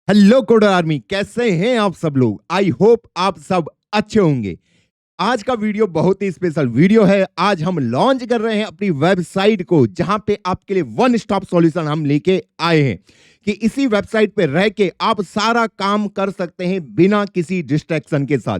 Hello coder army, कैसे हैं आप सब लोग। आई होप आप सब अच्छे होंगे। आज का वीडियो बहुत ही स्पेशल वीडियो है। आज हम लॉन्च कर रहे हैं अपनी वेबसाइट को, जहां पे आपके लिए वन स्टॉप सॉल्यूशन हम लेके आए हैं कि इसी वेबसाइट पे रह के आप सारा काम कर सकते हैं बिना किसी डिस्ट्रैक्शन के साथ।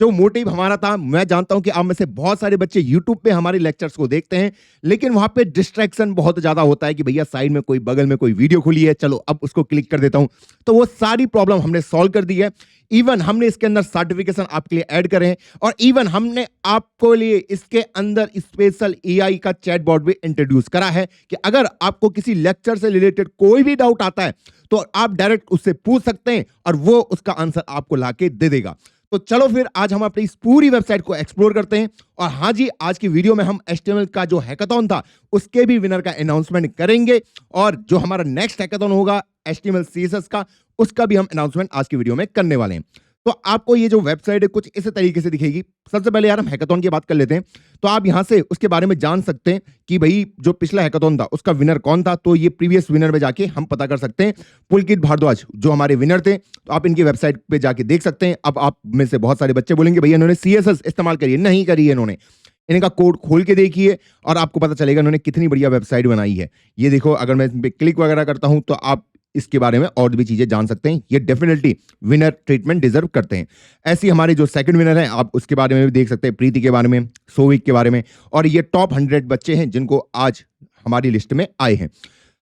जो मोटिव हमारा था, मैं जानता हूं कि आप में से बहुत सारे बच्चे YouTube पे हमारे लेक्चर्स को देखते हैं, लेकिन वहां पे डिस्ट्रैक्शन बहुत ज्यादा होता है कि भैया साइड में कोई बगल में कोई वीडियो खुली है, चलो अब उसको क्लिक कर देता हूं। तो वो सारी प्रॉब्लम हमने सॉल्व कर दी है। इवन हमने इसके अंदर सर्टिफिकेशन आपके लिए ऐड करे हैं, और इवन हमने आपको लिए इसके अंदर स्पेशल AI का चैटबॉट भी इंट्रोड्यूस करा है कि अगर आपको किसी लेक्चर से रिलेटेड कोई भी डाउट आता है तो आप डायरेक्ट उससे पूछ सकते हैं और वो उसका आंसर आपको लाके दे देगा। तो चलो फिर आज हम अपनी इस पूरी वेबसाइट को एक्सप्लोर करते हैं। और हाँ जी, आज की वीडियो में हम HTML का जो हैकाथॉन था उसके भी विनर का अनाउंसमेंट करेंगे, और जो हमारा नेक्स्ट हैकाथॉन होगा HTML CSS का, उसका भी हम अनाउंसमेंट आज की वीडियो में करने वाले हैं। तो आपको ये जो वेबसाइट है कुछ इस तरीके से दिखेगी। सबसे पहले यार हम हैकाथॉन की बात कर लेते हैं। तो आप यहां से उसके बारे में जान सकते हैं कि भाई जो पिछला हैकाथॉन था उसका विनर कौन था। तो ये प्रीवियस विनर में जाके हम पता कर सकते हैं। पुलकित भारद्वाज जो हमारे विनर थे, तो आप इनकी वेबसाइट पे जाके देख सकते हैं। अब आप में से बहुत सारे बच्चे बोलेंगे भैया इन्होंने CSS इस्तेमाल करी है। नहीं करी है इन्होंने। इनका कोड खोल के देखिए और आपको पता चलेगा इन्होंने कितनी बढ़िया वेबसाइट बनाई है। ये देखो, अगर मैं इस पे क्लिक वगैरह करता हूं तो आप इसके बारे में और भी चीजें जान सकते हैं। ये डेफिनेटली विनर ट्रीटमेंट डिजर्व करते हैं। ऐसी हमारे जो सेकंड विनर हैं, आप उसके बारे में भी देख सकते हैं, प्रीति के बारे में, सोविक के बारे में। और ये टॉप 100 बच्चे हैं जिनको आज हमारी लिस्ट में आए हैं।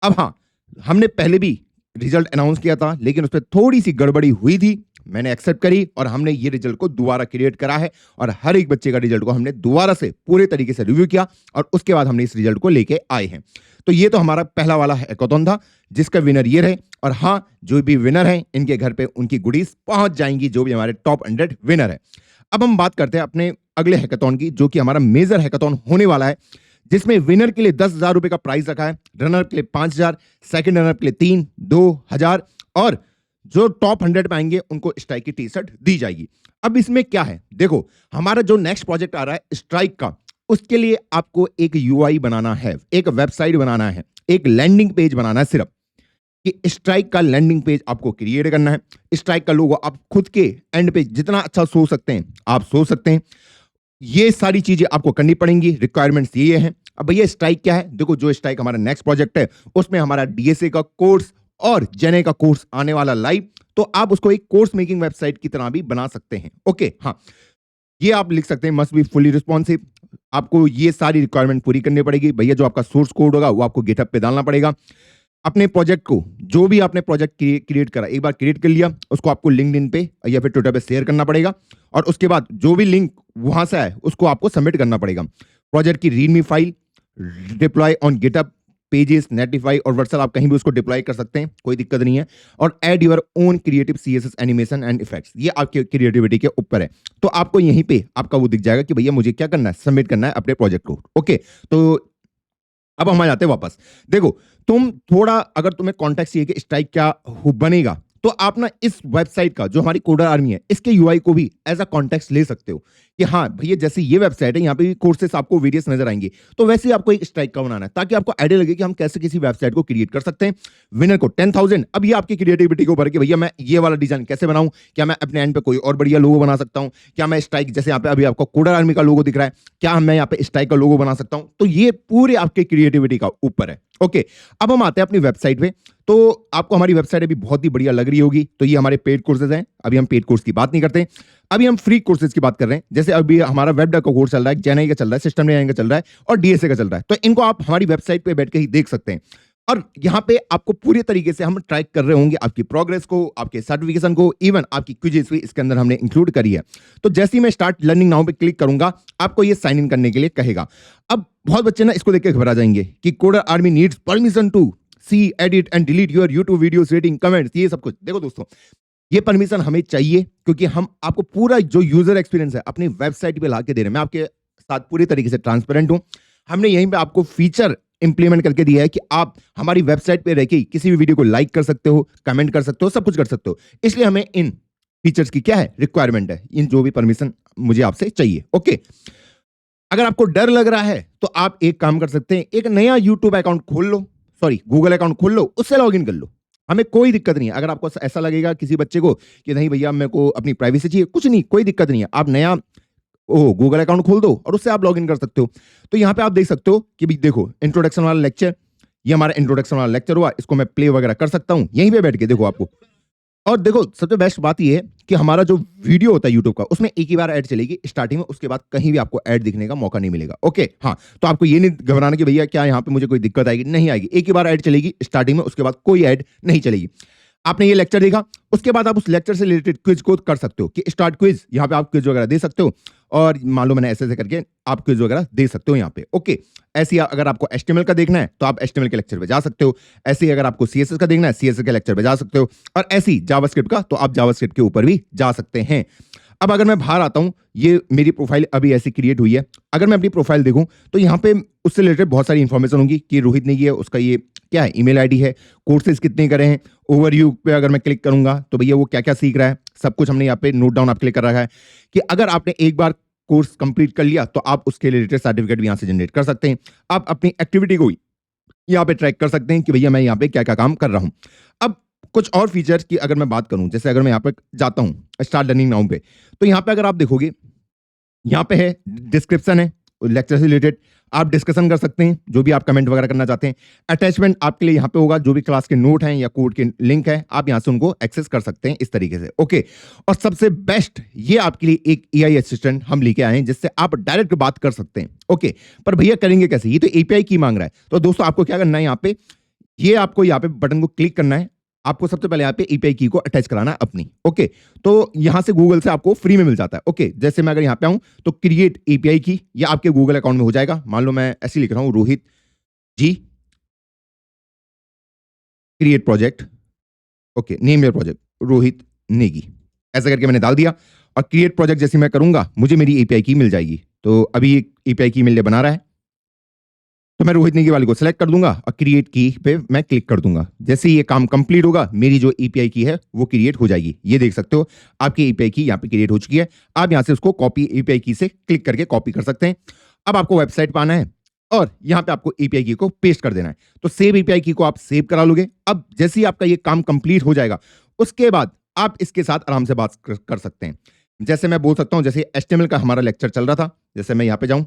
अब हाँ, हमने पहले भी रिजल्ट अनाउंस किया था, लेकिन उस पर थोड़ी सी गड़बड़ी हुई थी। मैंने एक्सेप्ट करी और हमने ये रिजल्ट को दोबारा क्रिएट करा है, और हर एक बच्चे का रिजल्ट को हमने दोबारा से पूरे तरीके से रिव्यू किया, और उसके बाद हमने इस रिजल्ट को लेके आए हैं। तो ये तो हमारा पहला वाला हैकाथॉन था जिसका विनर ये रहे। और हाँ, जो भी विनर हैं इनके घर पे उनकी गुडीज पहुंच जाएंगी, जो भी हमारे टॉप 100 विनर है। अब हम बात करते हैं अपने अगले हैकाथॉन की, जो कि हमारा मेजर हैकाथॉन होने वाला है, जिसमें विनर के लिए 10,000 रुपए का प्राइस रखा है, रनर के लिए 5,000, सेकंड रनर के लिए 3, 2,000, और जो टॉप 100 पे आएंगे उनको स्ट्राइक की टी-शर्ट दी जाएगी। अब इसमें क्या है, देखो हमारा जो नेक्स्ट प्रोजेक्ट आ रहा है स्ट्राइक का, उसके लिए आपको एक UI बनाना है, एक वेबसाइट बनाना है, एक लैंडिंग पेज बनाना है। सिर्फ कि स्ट्राइक का लैंडिंग पेज आपको क्रिएट करना है। स्ट्राइक का लोगो आप खुद के एंड पे जितना अच्छा सोच सकते हैं आप सोच सकते हैं। ये सारी चीजें आपको करनी पड़ेंगी। रिक्वायरमेंट्स ये हैं। अब भैया स्ट्राइक क्या है, देखो जो स्ट्राइक हमारा नेक्स्ट प्रोजेक्ट है उसमें हमारा DSA का कोर्स और JNA का कोर्स आने वाला लाइव, तो आप उसको एक कोर्स मेकिंग वेबसाइट की तरह भी बना सकते हैं। ओके, हाँ, ये आप लिख सकते हैं मस्ट बी फुली रिस्पॉन्सिव। आपको ये सारी रिक्वायरमेंट पूरी करनी पड़ेगी। भैया जो आपका सोर्स कोड होगा वो आपको गिटहब पे डालना पड़ेगा। अपने प्रोजेक्ट को, जो भी आपने प्रोजेक्ट क्रिएट करा, एक बार क्रिएट कर लिया, उसको आपको लिंक्डइन पे या फिर ट्विटर पे शेयर करना पड़ेगा, और उसके बाद जो भी लिंक वहां से आए उसको आपको सबमिट करना पड़ेगा। प्रोजेक्ट की readme file, deploy on GitHub, pages, Netlify और वर्सल, आप कहीं भी उसको डिप्लॉय कर सकते हैं, कोई दिक्कत नहीं है। और add your own creative CSS animation and effects, ये आपके क्रिएटिविटी के ऊपर है। तो आपको यहीं पे आपका वो दिख जाएगा कि भैया मुझे क्या करना है, सबमिट करना है अपने प्रोजेक्ट को। ओके, तो अब हम आ जाते हैं वापस। देखो, तुम थोड़ा अगर तुम्हें कॉन्टेक्स्ट चाहिए कि स्ट्राइक क्या बनेगा, तो आप ना इस वेबसाइट का, जो हमारी कोडर आर्मी है, इसके UI को भी एज अ कॉन्टेक्स्ट ले सकते हो कि हाँ भैया जैसे ये वेबसाइट है, यहाँ पे भी कोर्सेस आपको वीडियोस नजर आएंगे, तो वैसे ही आपको एक स्ट्राइक का बनाना है, ताकि आपको आइडिया लगे कि हम कैसे किसी वेबसाइट को क्रिएट कर सकते हैं। विनर को 10,000। अब ये आपकी क्रिएटिविटी के ऊपर कि भैया मैं ये वाला डिजाइन कैसे बनाऊं, क्या मैं अपने एंड पे कोई और बढ़िया लोगो बना सकता हूं, क्या मैं स्ट्राइक, जैसे यहाँ पे अभी आपको कोडर आर्मी का लोगो दिख रहा है, क्या मैं यहाँ पे स्ट्राइक का लोगो बना सकता हूं। तो ये पूरे आपके क्रिएटिविटी का ऊपर है। ओके, अब हम आते हैं अपनी वेबसाइट पे। तो आपको हमारी वेबसाइट अभी बहुत ही बढ़िया लग रही होगी। तो ये हमारे पेड कोर्सेज हैं। अभी हम पेड कोर्स की बात नहीं करते, अभी हम फ्री कोर्सेज की बात कर रहे हैं। जैसे अभी हमारा वेब डेव का कोर्स चल रहा है, JNA का चल रहा है, सिस्टम डिजाइन का चल रहा है, और DSA का चल रहा है। तो इनको आप हमारी वेबसाइट पे बैठ के ही देख सकते हैं। और यहाँ पे आपको पूरी तरीके से हम ट्रैक कर रहे होंगे आपकी प्रोग्रेस को, आपके सर्टिफिकेशन को, इवन आपकी क्विज़ेस भी इसके अंदर हमने इंक्लूड करी है। तो जैसे ही मैं स्टार्ट लर्निंग नाउ पे क्लिक करूंगा, आपको ये साइन इन करने के लिए कहेगा। अब बहुत बच्चे ना इसको देख के घबरा जाएंगे कि Coder army needs permission to see, edit and delete your YouTube videos, rating, comments, ये सब कुछ। देखो दोस्तों, ये परमिशन हमें चाहिए क्योंकि हम आपको पूरा जो यूजर एक्सपीरियंस है अपनी वेबसाइट पे ला के दे रहे हैं। मैं आपके साथ पूरी तरीके से ट्रांसपेरेंट हूं। हमने यहीं पे आपको फीचर इंप्लीमेंट करके दिया है कि आप हमारी वेबसाइट पे रह के किसी भी वीडियो को लाइक कर सकते हो, कमेंट कर सकते हो, सब कुछ कर सकते हो। इसलिए हमें इन फीचर्स की क्या है, रिक्वायरमेंट है, इन जो भी परमिशन मुझे आपसे चाहिए। ओके, अगर आपको डर लग रहा है तो आप एक काम कर सकते हैं, एक नया यूट्यूब अकाउंट खोल लो, सॉरी गूगल अकाउंट खोल लो, उससे लॉगिन कर लो। हमें कोई दिक्कत नहीं है। अगर आपको ऐसा लगेगा किसी बच्चे को कि नहीं भैया मेरे को अपनी प्राइवेसी चाहिए, कुछ नहीं, कोई दिक्कत नहीं है। आप नया गूगल अकाउंट खोल दो और उससे आप लॉगिन कर सकते हो। तो यहाँ पे आप देख सकते हो कि भाई देखो इंट्रोडक्शन वाला लेक्चर, ये हमारा इंट्रोडक्शन वाला लेक्चर हुआ, इसको मैं प्ले वगैरह कर सकता हूँ यहीं पे बैठ के, देखो आपको। और देखो सबसे बेस्ट बात ये है कि हमारा जो वीडियो होता है यूट्यूब का, उसमें एक ही बार ऐड चलेगी स्टार्टिंग में, उसके बाद कहीं भी आपको ऐड दिखने का मौका नहीं मिलेगा। ओके, हाँ, तो आपको ये नहीं घबराना कि भैया क्या यहाँ पे मुझे कोई दिक्कत आएगी, नहीं आएगी। एक ही बार ऐड चलेगी स्टार्टिंग में, उसके बाद कोई ऐड नहीं चलेगी। आपने ये लेक्चर देखा, उसके बाद आप उस लेक्चर से रिलेटेड क्विज को कर सकते हो कि स्टार्ट क्विज, यहाँ पे आप क्विज वगैरह दे सकते हो। और मान लो मैंने ऐसे करके आप क्विज वगैरह दे सकते हो यहाँ पे। ओके, ऐसे अगर आपको HTML का देखना है तो आप HTML के लेक्चर पे जा सकते हो। ऐसे ही अगर आपको CSS का देखना है, CSS के लेक्चर पे जा सकते हो। और ऐसी जावास्क्रिप्ट का तो आप जावास्क्रिप्ट के ऊपर भी जा सकते हैं। अब अगर मैं बाहर आता हूं, ये मेरी प्रोफाइल अभी ऐसी क्रिएट हुई है। अगर मैं अपनी प्रोफाइल देखूं तो यहाँ पे उससे रिलेटेड बहुत सारी इंफॉर्मेशन होगी कि रोहित ने किया, उसका ये क्या है, ईमेल आईडी है, कोर्सेज कितने करे हैं, ओवरव्यू पे अगर मैं क्लिक करूंगा तो भैया वो क्या क्या सीख रहा है, सब कुछ हमने यहाँ पे नोट डाउन आपके लिए कर रखा है कि अगर आपने एक बार कोर्स कंप्लीट कर लिया तो आप उसके रिलेटेड सर्टिफिकेट भी यहाँ से जनरेट कर सकते हैं। आप अपनी एक्टिविटी को यहाँ पे ट्रैक कर सकते हैं कि भैया मैं यहाँ पे क्या क्या काम कर रहा हूँ। अब कुछ और फीचर्स की अगर मैं बात करूं, जैसे अगर मैं यहाँ पे जाता हूं स्टार्ट लर्निंग नाउ पे, तो यहाँ पे अगर आप देखोगे, यहाँ पे है डिस्क्रिप्शन है लेक्चर से रिलेटेड, आप डिस्कशन कर सकते हैं जो भी आप कमेंट वगैरह करना चाहते हैं। अटैचमेंट आपके लिए यहाँ पे होगा, जो भी क्लास के नोट हैं या कोड के लिंक है, आप यहाँ से उनको एक्सेस कर सकते हैं इस तरीके से। ओके, और सबसे बेस्ट ये आपके लिए एक AI असिस्टेंट हम लेके आए हैं जिससे आप डायरेक्ट बात कर सकते हैं। ओके, पर भैया करेंगे कैसे, ये तो API की मांग रहा है। तो दोस्तों आपको क्या करना है, यहाँ पे ये आपको यहाँ पे बटन को क्लिक करना है। आपको सबसे पहले यहाँ पे API की को अटैच कराना है अपनी। ओके, तो यहाँ से गूगल से आपको फ्री में मिल जाता है। ओके, जैसे मैं अगर यहाँ पे आऊँ तो क्रिएट API की, या आपके गूगल अकाउंट में हो जाएगा। मान लो मैं ऐसे लिख रहा हूँ, Rohit ji create project. Okay, name your project Rohit Negi, ऐसा करके मैंने डाल दिया। और क्रिएट प्रोजेक्ट जैसे मैं करूंगा मुझे मेरी API की मिल जाएगी। तो अभी API की मिलने बना रहा है, तो मैं रोहित नेगी वाले को सिलेक्ट कर दूंगा और क्रिएट की पे मैं क्लिक कर दूंगा। जैसे ही ये काम कंप्लीट होगा मेरी जो API की है वो क्रिएट हो जाएगी। ये देख सकते हो आपकी API की यहाँ पे क्रिएट हो चुकी है। आप यहाँ से उसको कॉपी API की से क्लिक करके कॉपी कर सकते हैं। अब आपको वेबसाइट पर आना है और यहाँ पे आपको API की को पेस्ट कर देना है। तो सेव API की को आप सेव करा लोगे। अब जैसे ही आपका ये काम कंप्लीट हो जाएगा उसके बाद आप इसके साथ आराम से बात कर सकते हैं। जैसे मैं बोल सकता हूँ, जैसे HTML का हमारा लेक्चर चल रहा था, जैसे मैं यहाँ पे जाऊँ,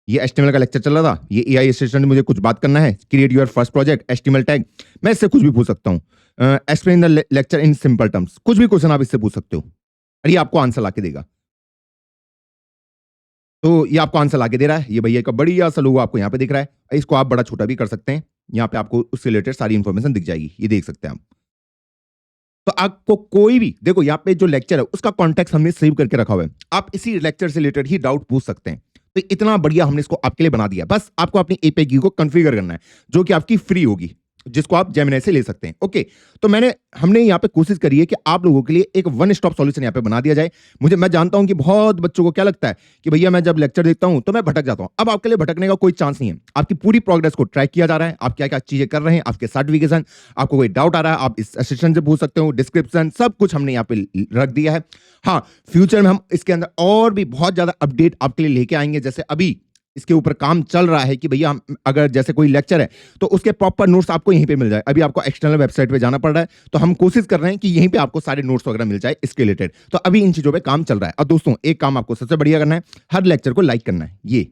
ये HTML का लेक्चर चल रहा था, ये AI असिस्टेंट मुझे कुछ बात करना है, create your first project HTML tag, मैं इससे कुछ भी पूछ सकता हूँ। Explain the lecture in simple terms, कुछ भी क्वेश्चन आप इससे पूछ सकते हो और ये आपको आंसर लाके देगा। तो ये आपको आंसर लाके दे रहा है। ये भैया का बढ़िया सा लोगो आपको यहाँ पे दिख रहा है। इसको आप बड़ा छोटा भी कर सकते हैं, यहाँ पे आपको उससे रिलेटेड सारी इंफॉर्मेशन दिख जाएगी, ये देख सकते हैं आप। तो आपको कोई भी, देखो यहाँ पे जो लेक्चर है उसका कॉन्टेक्स्ट हमने सेव करके रखा हुआ है, आप इसी लेक्चर से रिलेटेड ही डाउट पूछ सकते हैं। तो इतना बढ़िया हमने इसको आपके लिए बना दिया। बस आपको अपनी API की को कॉन्फ़िगर करना है जो कि आपकी फ्री होगी, जिसको आप जेमिनी से ले सकते हैं। ओके, तो हमने यहाँ पे कोशिश करी है कि आप लोगों के लिए एक वन स्टॉप सॉल्यूशन यहाँ पे बना दिया जाए। मैं जानता हूँ कि बहुत बच्चों को क्या लगता है कि भैया मैं जब लेक्चर देखता हूँ तो मैं भटक जाता हूँ। अब आपके लिए भटकने का कोई चांस नहीं है, आपकी पूरी प्रोग्रेस को ट्रैक किया जा रहा है, आप क्या क्या चीजें कर रहे हैं, आपके सर्टिफिकेशन, आपको कोई डाउट आ रहा है आप इस असिस्टेंट से पूछ सकते हो, डिस्क्रिप्शन सब कुछ हमने यहाँ पे रख दिया है। हाँ, फ्यूचर में हम इसके अंदर और भी बहुत ज्यादा अपडेट आपके लिए लेके आएंगे। जैसे अभी इसके ऊपर काम चल रहा है कि भैया हम अगर जैसे कोई लेक्चर है तो उसके प्रॉपर नोट्स आपको यहीं पे मिल जाए। अभी आपको एक्सटर्नल वेबसाइट पे जाना पड़ रहा है, तो हम कोशिश कर रहे हैं कि यहीं पे आपको सारे नोट्स वगैरह मिल जाए इसके रिलेटेड। तो अभी इन चीजों पे काम चल रहा है। और दोस्तों एक काम आपको सबसे बढ़िया करना है, हर लेक्चर को लाइक करना है। ये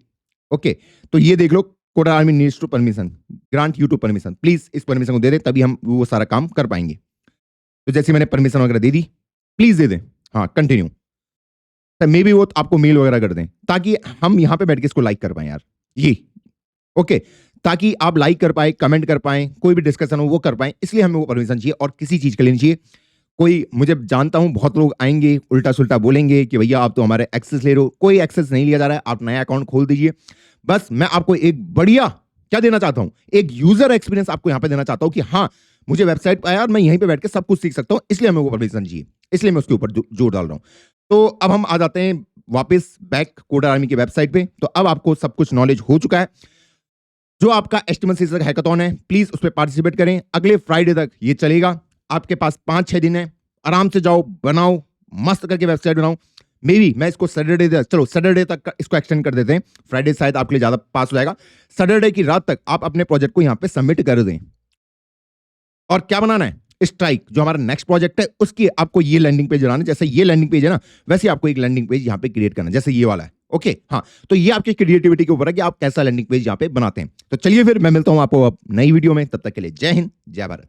ओके, तो ये देख लो, coder army needs to permission grant YouTube permission, please इस परमिशन को दे दे, तभी हम वो सारा काम कर पाएंगे। तो जैसे मैंने परमिशन वगैरह दे दी, प्लीज दे दें। हाँ, कंटिन्यू। मे बी वो आपको मेल वगैरह कर दें ताकि हम यहाँ पे बैठ के इसको लाइक कर पाए यार, ये ओके, ताकि आप लाइक कर पाए, कमेंट कर पाए, कोई भी डिस्कशन हो वो कर पाए, इसलिए हमें वो परमिशन चाहिए और किसी चीज के लिए नहीं चाहिए। कोई, मुझे जानता हूं बहुत लोग आएंगे उल्टा सुल्टा बोलेंगे कि भैया आप तो हमारे एक्सेस ले रहे हो, कोई एक्सेस नहीं लिया जा रहा है। आप नया अकाउंट खोल दीजिए। बस मैं आपको एक बढ़िया क्या देना चाहता हूं, एक यूजर एक्सपीरियंस आपको यहां पे देना चाहता हूं कि हाँ मुझे वेबसाइट पर आया और मैं यहीं पे बैठ के सब कुछ सीख सकता हूं, इसलिए हमें वो परमिशन चाहिए, इसलिए मैं उसके ऊपर जोर डाल रहा हूं। तो अब हम आ जाते हैं वापस बैक कोडर आर्मी की वेबसाइट पे। तो अब आपको सब कुछ नॉलेज हो चुका है। जो आपका HTML CSS हैकाथॉन है, प्लीज उस पर पार्टिसिपेट करें। अगले फ्राइडे तक ये चलेगा, आपके पास 5-6 दिन है, आराम से जाओ, बनाओ, मस्त करके वेबसाइट बनाओ। मैं इसको सैटरडे तक इसको एक्सटेंड कर देते हैं, फ्राइडे शायद आपके लिए ज्यादा पास हो जाएगा। सैटरडे की रात तक आप अपने प्रोजेक्ट को यहाँ पे सबमिट कर दें। और क्या बनाना है, स्ट्राइक जो हमारा नेक्स्ट प्रोजेक्ट है उसकी आपको ये लैंडिंग पेज बनाना, जैसे ये लैंडिंग पेज है ना वैसे आपको एक लैंडिंग पेज यहाँ पे क्रिएट करना, जैसे ये वाला है। ओके हाँ, तो ये आपकी क्रिएटिविटी के ऊपर है कि आप कैसा लैंडिंग पेज यहाँ पे बनाते हैं। तो चलिए फिर मैं मिलता हूँ आपको नई वीडियो में, तब तक के लिए जय हिंद जय भारत।